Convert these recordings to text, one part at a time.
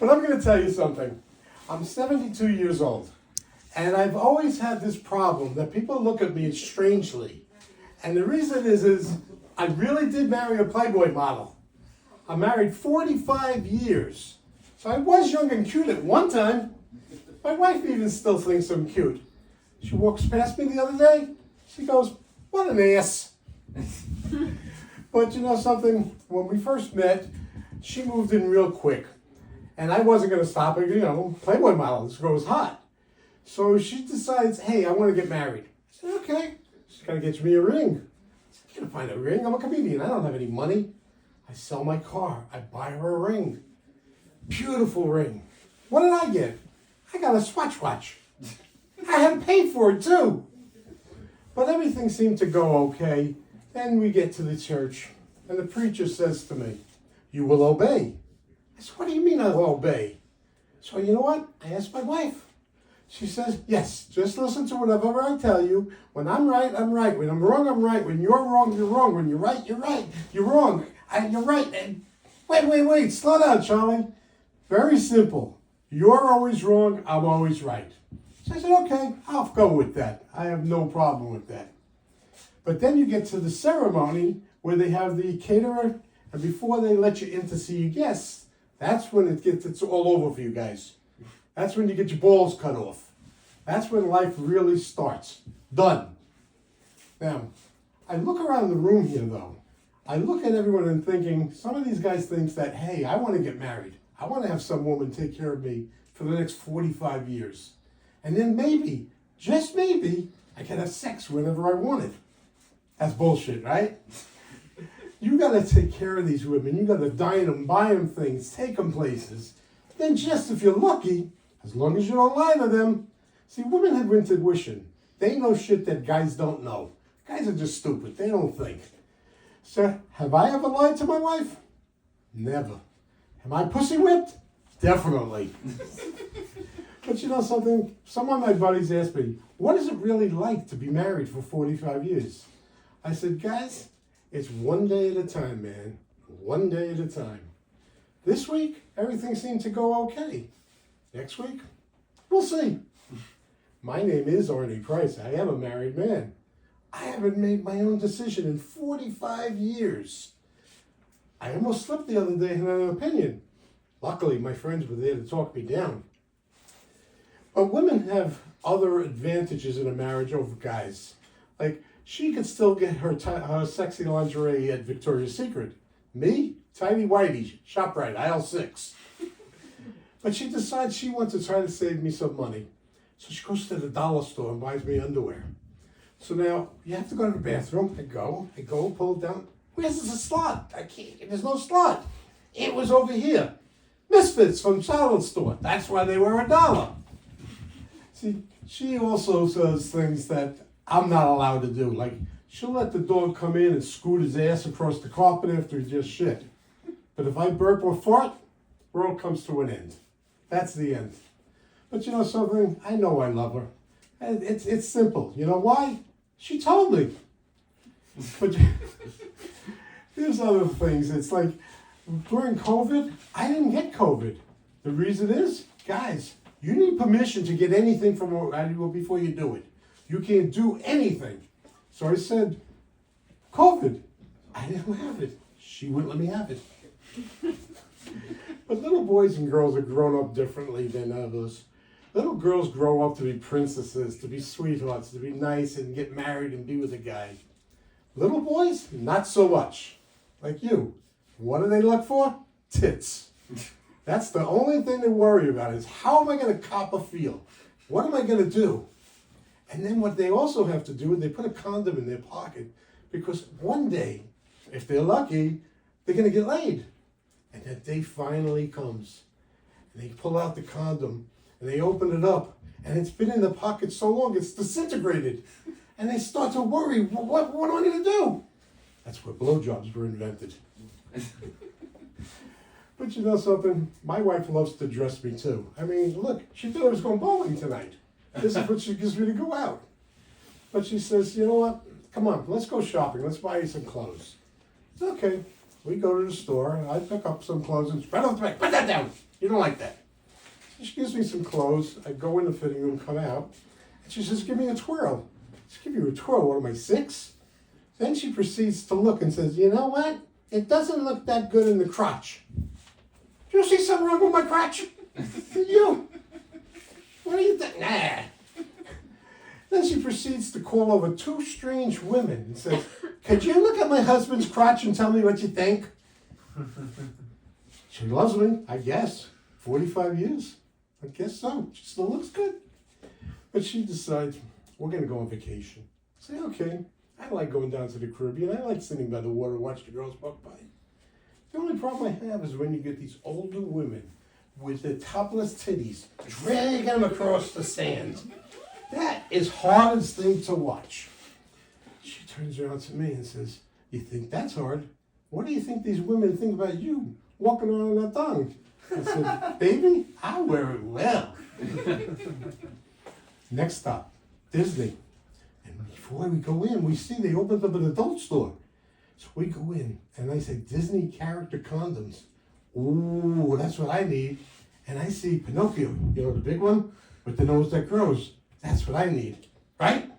But I'm going to tell you something. I'm 72 years old, and I've always had this problem that people look at me strangely. And the reason is I really did marry a Playboy model. I married 45 years. So I was young and cute at one time. My wife even still thinks I'm cute. She walks past me the other day. She goes, "What an ass." But you know something? When we first met, she moved in real quick. And I wasn't going to stop her, Playboy model. This girl was hot. So she decides, hey, I want to get married. I said, okay. She's got to get me a ring. I can't find a ring. I'm a comedian. I don't have any money. I sell my car. I buy her a ring. Beautiful ring. What did I get? I got a Swatch watch. I had to pay for it too. But everything seemed to go okay. Then we get to the church, and the preacher says to me, "You will obey." I said, "What do you mean I will obey?" So you know what? I asked my wife. She says, "Yes, just listen to whatever I tell you. When I'm right, I'm right. When I'm wrong, I'm right. When you're wrong, you're wrong. When you're right, you're right. You're wrong. You're right." And wait. Slow down, Charlie. Very simple. You're always wrong. I'm always right. So I said, okay, I'll go with that. I have no problem with that. But then you get to the ceremony where they have the caterer, and before they let you in to see your guests, that's when it's all over for you guys. That's when you get your balls cut off. That's when life really starts. Done. Now, I look around the room here though. I look at everyone and thinking, some of these guys think that, hey, I want to get married. I want to have some woman take care of me for the next 45 years. And then maybe, just maybe, I can have sex whenever I want it. That's bullshit, right? You got to take care of these women. You got to dine them, buy them things, take them places. Then just if you're lucky, as long as you don't lie to them. See, women have intuition. They know shit that guys don't know. Guys are just stupid. They don't think. So, have I ever lied to my wife? Never. Am I pussy whipped? Definitely. But you know something? Some of my buddies asked me, what is it really like to be married for 45 years? I said, guys, it's one day at a time, man. One day at a time. This week, everything seemed to go okay. Next week, we'll see. My name is Arnie Price. I am a married man. I haven't made my own decision in 45 years. I almost slipped the other day and had an opinion. Luckily, my friends were there to talk me down. But women have other advantages in a marriage over guys. Like, she could still get her sexy lingerie at Victoria's Secret. Me? Tidy Whitey, ShopRite, aisle 6. But she decides she wants to try to save me some money. So she goes to the dollar store and buys me underwear. So now, you have to go to the bathroom. I go, pull it down. Where's the slot? I can't, there's no slot. It was over here. Misfits from Charlotte store. That's why they were $1. See, she also says things that I'm not allowed to do. Like, she'll let the dog come in and scoot his ass across the carpet after he just shit. But if I burp or fart, world comes to an end. That's the end. But you know something? I know I love her. And it's simple. You know why? She told me. But there's other things. It's like, during COVID, I didn't get COVID. The reason is, guys, you need permission to get anything from before you do it. You can't do anything. So I said, COVID. I didn't have it. She wouldn't let me have it. But little boys and girls are grown up differently than others. Little girls grow up to be princesses, to be sweethearts, to be nice and get married and be with a guy. Little boys, not so much. Like you. What do they look for? Tits. That's the only thing they worry about is how am I going to cop a feel? What am I going to do? And then what they also have to do is they put a condom in their pocket because one day, if they're lucky, they're going to get laid. And that day finally comes. And they pull out the condom and they open it up and it's been in the pocket so long it's disintegrated. And they start to worry, what am I going to do? That's where blowjobs were invented. But you know something? My wife loves to dress me too. I mean, look, she thought I was going bowling tonight. This is what she gives me to go out. But she says, you know what? Come on, let's go shopping. Let's buy you some clothes. It's okay. We go to the store and I pick up some clothes and right off the back, put that down. You don't like that. So she gives me some clothes. I go in the fitting room, come out, and she says, give me a twirl. She give you a twirl. What am I, 6? Then she proceeds to look and says, you know what? It doesn't look that good in the crotch. Do you see something wrong with my crotch? You. What do you think? Nah. Then she proceeds to call over 2 strange women and says, could you look at my husband's crotch and tell me what you think? She loves me, I guess. 45 years. I guess so. She still looks good. But she decides, we're going to go on vacation. I say, okay. I like going down to the Caribbean. I like sitting by the water, watch the girls walk by. The only problem I have is when you get these older women with their topless titties dragging them across the sand. That is hardest thing to watch. She turns around to me and says, you think that's hard? What do you think these women think about you walking around in that thong? I said, baby, I wear it well. Next stop, Disney. And before we go in, we see they opened up an adult store. So we go in, and I say, Disney character condoms. Ooh, that's what I need. And I see Pinocchio, you know, the big one with the nose that grows. That's what I need, right?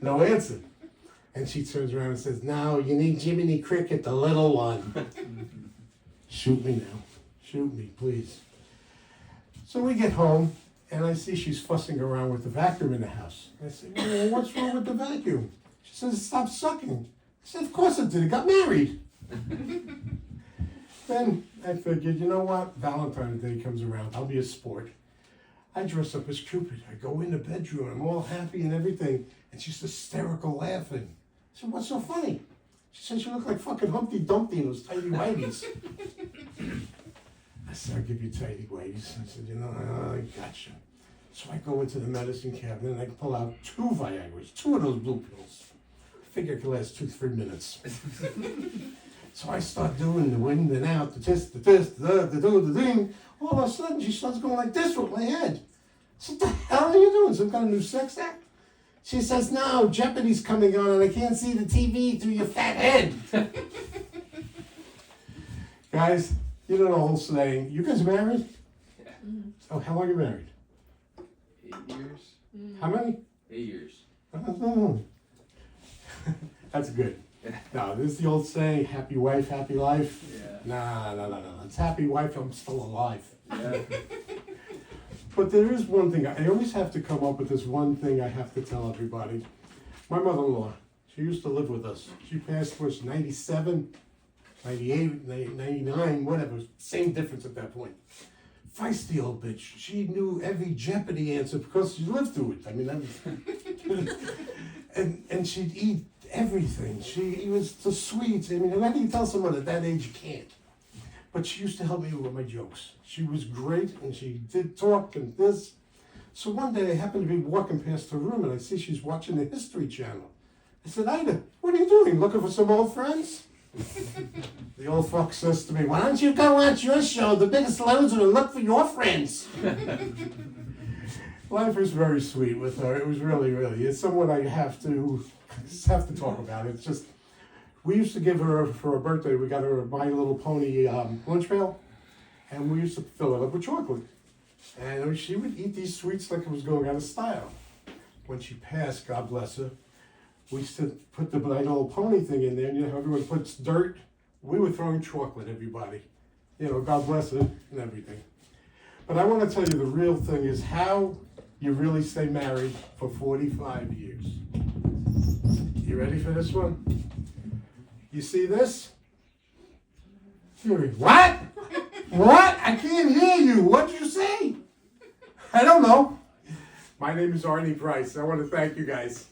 No answer. And she turns around and says, no, you need Jiminy Cricket, the little one. Shoot me now. Shoot me, please. So we get home, and I see she's fussing around with the vacuum in the house. I said, well, what's wrong with the vacuum? She says, it stopped sucking. I said, of course it did. It got married. Then I figured, you know what? Valentine's Day comes around. I'll be a sport. I dress up as Cupid. I go in the bedroom. I'm all happy and everything. And she's hysterical laughing. I said, what's so funny? She said, you look like fucking Humpty Dumpty in those tidy whities. I said, I'll give you tidy whities. I said, you know, I gotcha. So I go into the medicine cabinet and I pull out 2 Viagras, 2 of those blue pills. I figure it could last 2-3 minutes. So I start doing the in and out, the test, the ding. All of a sudden, she starts going like this with my head. I said, what the hell are you doing? Some kind of new sex act? She says, no, Jeopardy's coming on and I can't see the TV through your fat head. Guys, you know the whole saying. You guys married? Yeah. Oh, how long are you married? 8 years. How many? 8 years. That's good. No, this is the old saying, happy wife, happy life. Yeah. No. It's happy wife, I'm still alive. Yeah. But there is one thing, I always have to come up with this one thing I have to tell everybody. My mother-in-law, she used to live with us. She passed was 97, 98, 99, whatever, same difference at that point. Feisty old bitch. She knew every Jeopardy answer because she lived through it. I mean, and she'd eat everything. She was the sweets. I mean, how do you tell someone at that age you can't? But she used to help me with my jokes. She was great, and she did talk and this. So one day I happened to be walking past her room, and I see she's watching the History Channel. I said, Ida, what are you doing? Looking for some old friends? The old fuck says to me, why don't you go watch your show, The Biggest Loser, and look for your friends? Life was very sweet with her. It was really, it's someone I have to talk about. It's just, we used to give her, for her birthday, we got her a My Little Pony lunch pail, and we used to fill it up with chocolate. And she would eat these sweets like it was going out of style. When she passed, God bless her, we used to put the My Little Pony thing in there, and you know how everyone puts dirt? We were throwing chocolate, everybody. You know, God bless her and everything. But I want to tell you the real thing is how you really stay married for 45 years. You ready for this one? You see this? Fury. What? What? I can't hear you. What did you say? I don't know. My name is Arnie Price. I want to thank you guys.